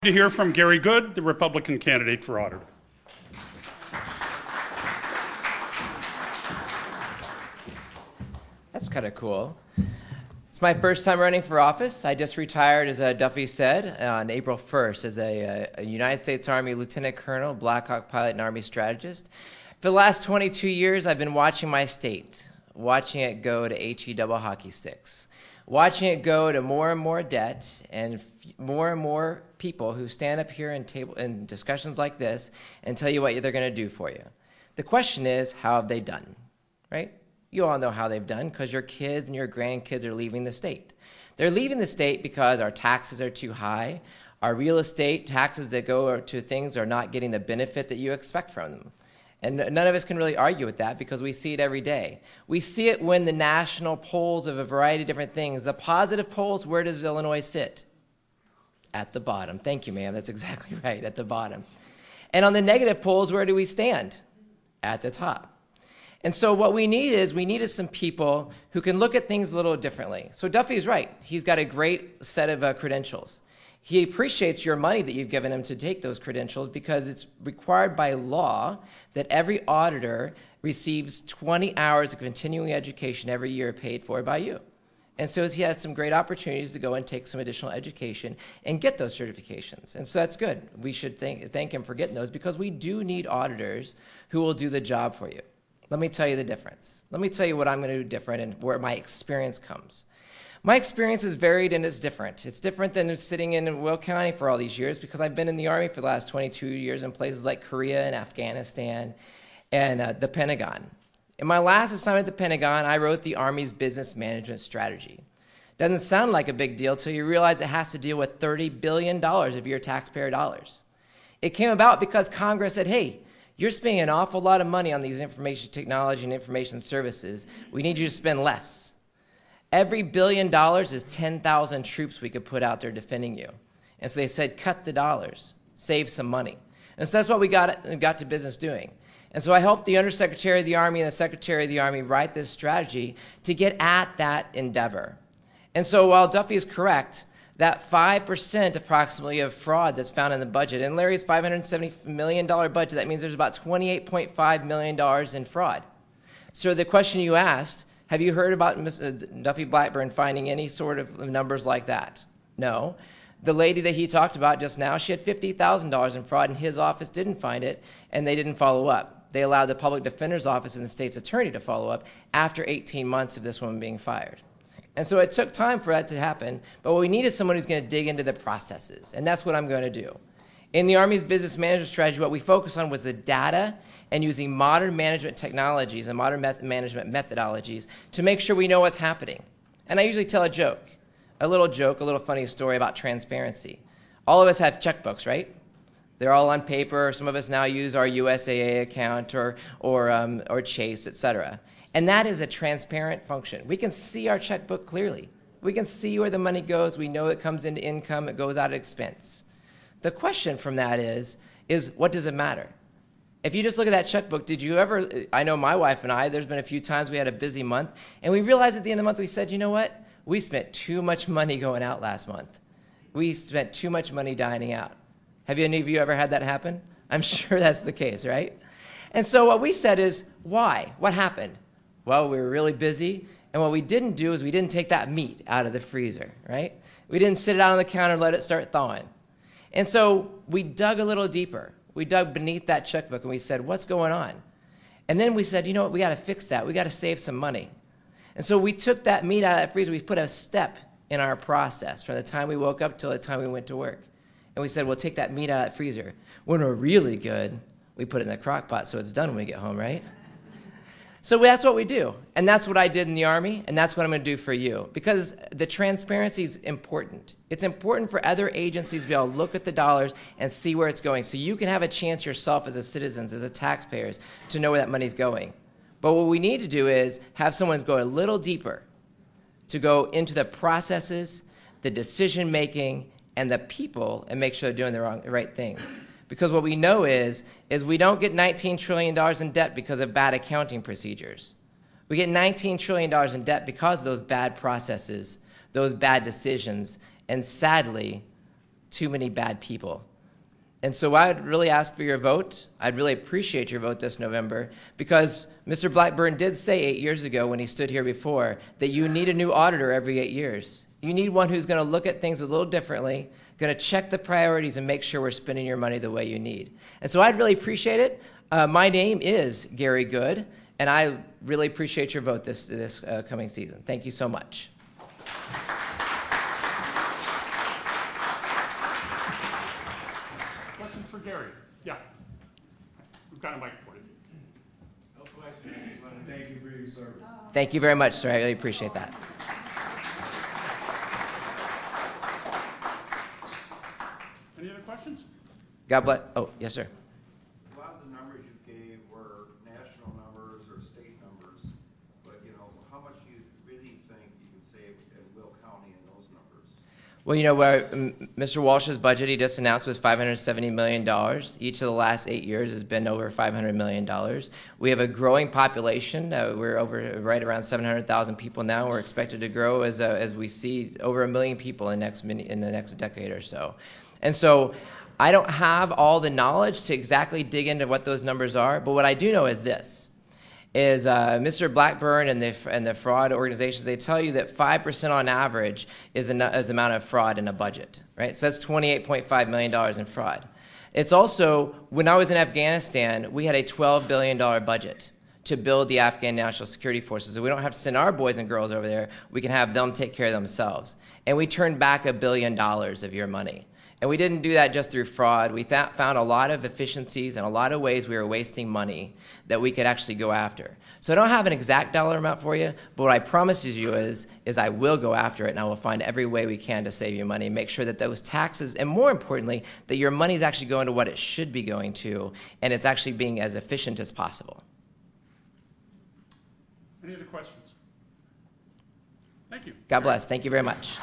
To hear from Gary Good, the Republican candidate for auditor. That's kind of cool. It's my first time running for office. I just retired, as Duffy said, on April 1st as a United States Army Lieutenant Colonel, Black Hawk pilot, and Army strategist. For the last 22 years, I've been watching my state, watching it go to HE double hockey sticks, watching it go to more and more debt and more people who stand up here in discussions like this and tell you what they're going to do for you. The question is, how have they done, right? You all know how they've done because your kids and your grandkids are leaving the state. They're leaving the state because our taxes are too high. Our real estate taxes that go to things are not getting the benefit that you expect from them. And none of us can really argue with that because we see it every day. We see it when the national polls of a variety of different things. The positive polls, where does Illinois sit? At the bottom. Thank you, ma'am. That's exactly right, at the bottom. And on the negative polls, where do we stand? At the top. And so what we need is some people who can look at things a little differently. So Duffy's right. He's got a great set of credentials. He appreciates your money that you've given him to take those credentials because it's required by law that every auditor receives 20 hours of continuing education every year paid for by you. And so he has some great opportunities to go and take some additional education and get those certifications. And so that's good. We should thank him for getting those because we do need auditors who will do the job for you. Let me tell you the difference. Let me tell you what I'm going to do different and where my experience comes. My experience is varied and it's different. It's different than sitting in Will County for all these years because I've been in the Army for the last 22 years in places like Korea and Afghanistan and the Pentagon. In my last assignment at the Pentagon, I wrote the Army's business management strategy. Doesn't sound like a big deal till you realize it has to deal with $30 billion of your taxpayer dollars. It came about because Congress said, hey, you're spending an awful lot of money on these information technology and information services. We need you to spend less. Every $1 billion is 10,000 troops we could put out there defending you. And so they said, cut the dollars, save some money. And so that's what we got to business doing. And so I helped the Undersecretary of the Army and the Secretary of the Army write this strategy to get at that endeavor. And so while Duffy is correct, that 5% approximately of fraud that's found in the budget, and Larry's $570 million budget, that means there's about $28.5 million in fraud. So the question you asked, have you heard about Duffy Blackburn finding any sort of numbers like that? No. The lady that he talked about just now, she had $50,000 in fraud, and his office didn't find it, and they didn't follow up. They allowed the public defender's office and the state's attorney to follow up after 18 months of this woman being fired. And so it took time for that to happen, but what we need is someone who's going to dig into the processes, and that's what I'm going to do. In the Army's business management strategy, what we focused on was the data and using modern management technologies and modern management methodologies to make sure we know what's happening. And I usually tell a little funny story about transparency. All of us have checkbooks, right? They're all on paper. Some of us now use our USAA account or Chase, et cetera. And that is a transparent function. We can see our checkbook clearly. We can see where the money goes. We know it comes into income. It goes out of expense. The question from that is what does it matter? If you just look at that checkbook, did you ever, I know my wife and I, there's been a few times we had a busy month, and we realized at the end of the month, we said, you know what? We spent too much money going out last month. We spent too much money dining out. Have any of you ever had that happen? I'm sure that's the case, right? And so what we said is, why? What happened? Well, we were really busy, and what we didn't do is we didn't take that meat out of the freezer, right? We didn't sit it out on the counter and let it start thawing. And so we dug a little deeper. We dug beneath that checkbook, and we said, what's going on? And then we said, you know what, we got to fix that. We got to save some money. And so we took that meat out of that freezer. We put a step in our process from the time we woke up till the time we went to work. And we said, we'll take that meat out of that freezer. When we're really good, we put it in the crock pot so it's done when we get home, right? So that's what we do, and that's what I did in the Army, and that's what I'm going to do for you, because the transparency is important. It's important for other agencies to be able to look at the dollars and see where it's going, so you can have a chance yourself as a citizens, as a taxpayers, to know where that money's going. But what we need to do is have someone go a little deeper, to go into the processes, the decision-making, and the people, and make sure they're doing the right thing. Because what we know is we don't get $19 trillion in debt because of bad accounting procedures. We get $19 trillion in debt because of those bad processes, those bad decisions, and sadly, too many bad people. And so I'd really ask for your vote. I'd really appreciate your vote this November, because Mr. Blackburn did say 8 years ago when he stood here before that you need a new auditor every 8 years. You need one who's going to look at things a little differently, going to check the priorities and make sure we're spending your money the way you need. And so I'd really appreciate it. My name is Gary Good, and I really appreciate your vote this coming season. Thank you so much. Question for Gary. Yeah. We've got a mic for you. No question. I just want to thank you for your service. Thank you very much, sir. I really appreciate that. Any other questions? God bless. Oh, yes, sir. A lot of the numbers you gave were national numbers or state numbers, but how much do you really think you can save in Will County in those numbers? Well, where Mr. Walsh's budget he just announced was $570 million. Each of the last 8 years has been over $500 million. We have a growing population. We're over right around 700,000 people now. We're expected to grow as we see over 1 million people in the next decade or so. And so I don't have all the knowledge to exactly dig into what those numbers are, but what I do know is this. Mr. Blackburn and the fraud organizations, they tell you that 5% on average is the amount of fraud in a budget, right? So that's $28.5 million in fraud. It's also, when I was in Afghanistan, we had a $12 billion budget to build the Afghan National Security Forces. So we don't have to send our boys and girls over there. We can have them take care of themselves. And we turned back $1 billion of your money. And we didn't do that just through fraud. We found a lot of efficiencies and a lot of ways we were wasting money that we could actually go after. So I don't have an exact dollar amount for you, but what I promise you is I will go after it, and I will find every way we can to save you money, make sure that those taxes, and more importantly, that your money is actually going to what it should be going to, and it's actually being as efficient as possible. Any other questions? Thank you. God bless. Thank you very much.